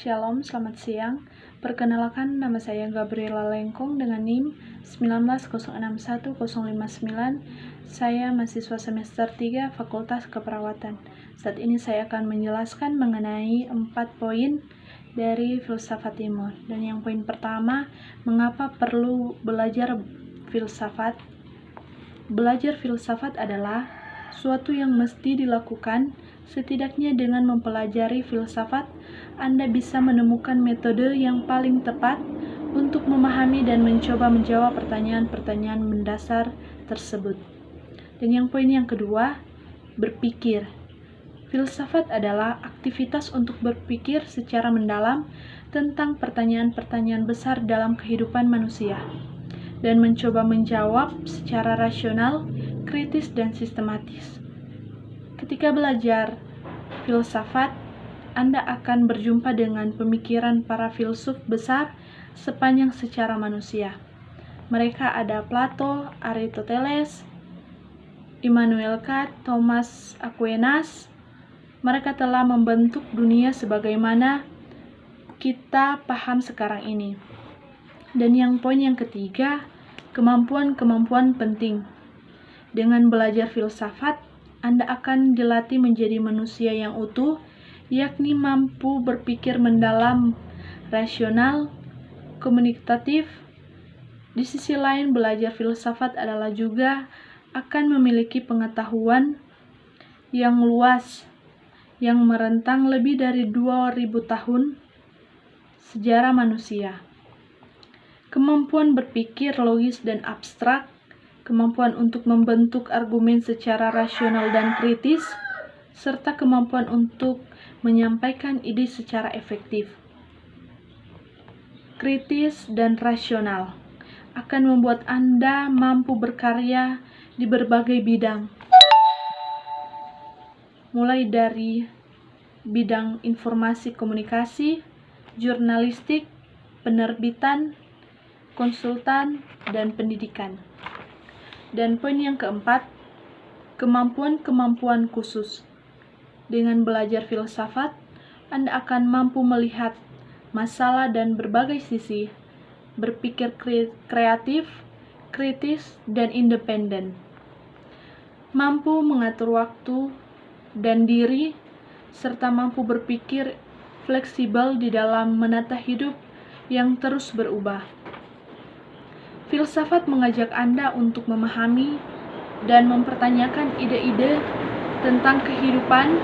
Shalom, selamat siang. Perkenalkan, nama saya Gabriela Lengkong dengan NIM 1906159. Saya mahasiswa semester 3 Fakultas Keperawatan. Saat ini saya akan menjelaskan mengenai 4 poin dari filsafat timur. Dan yang poin pertama, mengapa perlu belajar filsafat? Belajar filsafat adalah suatu yang mesti dilakukan. Setidaknya dengan mempelajari filsafat, Anda bisa menemukan metode yang paling tepat untuk memahami dan mencoba menjawab pertanyaan-pertanyaan mendasar tersebut. Dan yang poin yang kedua, berpikir. Filsafat adalah aktivitas untuk berpikir secara mendalam tentang pertanyaan-pertanyaan besar dalam kehidupan manusia dan mencoba menjawab secara rasional, kritis, dan sistematis. Ketika belajar filsafat, Anda akan berjumpa dengan pemikiran para filsuf besar sepanjang sejarah manusia. Mereka ada Plato, Aristoteles, Immanuel Kant, Thomas Aquinas. Mereka telah membentuk dunia sebagaimana kita paham sekarang ini. Dan yang poin yang ketiga, kemampuan-kemampuan penting. Dengan belajar filsafat, Anda akan dilatih menjadi manusia yang utuh, yakni mampu berpikir mendalam, rasional, komunikatif. Di sisi lain, belajar filsafat adalah juga akan memiliki pengetahuan yang luas, yang merentang lebih dari 2000 tahun sejarah manusia. Kemampuan berpikir logis dan abstrak, kemampuan untuk membentuk argumen secara rasional dan kritis, serta kemampuan untuk menyampaikan ide secara efektif, kritis, dan rasional akan membuat Anda mampu berkarya di berbagai bidang, mulai dari bidang informasi komunikasi, jurnalistik, penerbitan, konsultan, dan pendidikan. Dan poin yang keempat, kemampuan-kemampuan khusus. Dengan belajar filsafat, Anda akan mampu melihat masalah dan berbagai sisi, berpikir kreatif, kritis, dan independen, mampu mengatur waktu dan diri, serta mampu berpikir fleksibel di dalam menata hidup yang terus berubah. Filsafat mengajak Anda untuk memahami dan mempertanyakan ide-ide tentang kehidupan,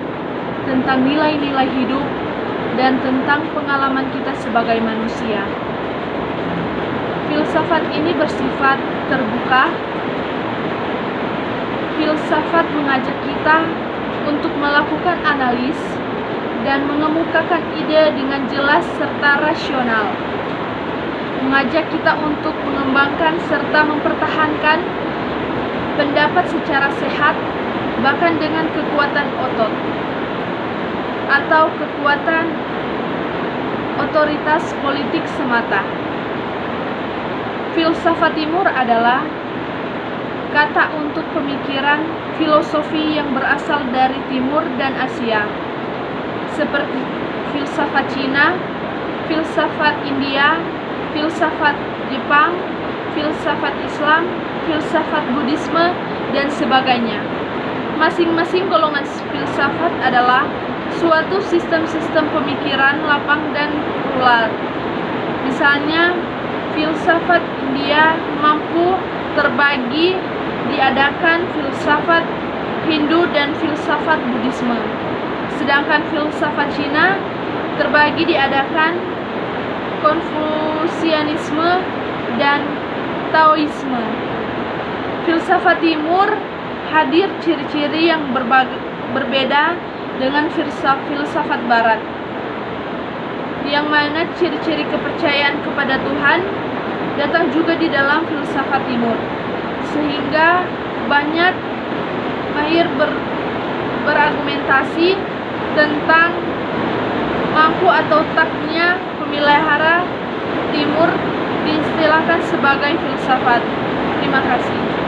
tentang nilai-nilai hidup, dan tentang pengalaman kita sebagai manusia. Filsafat ini bersifat terbuka. Filsafat mengajak kita untuk melakukan analis dan mengemukakan ide dengan jelas serta rasional. Mengajak kita untuk mengembangkan serta mempertahankan pendapat secara sehat, bahkan dengan kekuatan otot atau kekuatan otoritas politik semata. Filsafat timur adalah kata untuk pemikiran filosofi yang berasal dari timur dan Asia, seperti filsafat Cina, filsafat India, filsafat Jepang, filsafat Islam, filsafat Buddhisme, dan sebagainya. Masing-masing golongan filsafat adalah suatu sistem-sistem pemikiran lapang dan plural. Misalnya, filsafat India mampu terbagi diadakan filsafat Hindu dan filsafat Buddhisme. Sedangkan filsafat Cina terbagi diadakan Konfusianisme dan Taoisme. Filsafat timur hadir ciri-ciri yang berbeda dengan filsafat barat, yang mana ciri-ciri kepercayaan kepada Tuhan datang juga di dalam filsafat timur, sehingga banyak mahir berargumentasi tentang mampu atau taknya pemelihara timur diistilahkan sebagai filsafat. Terima kasih.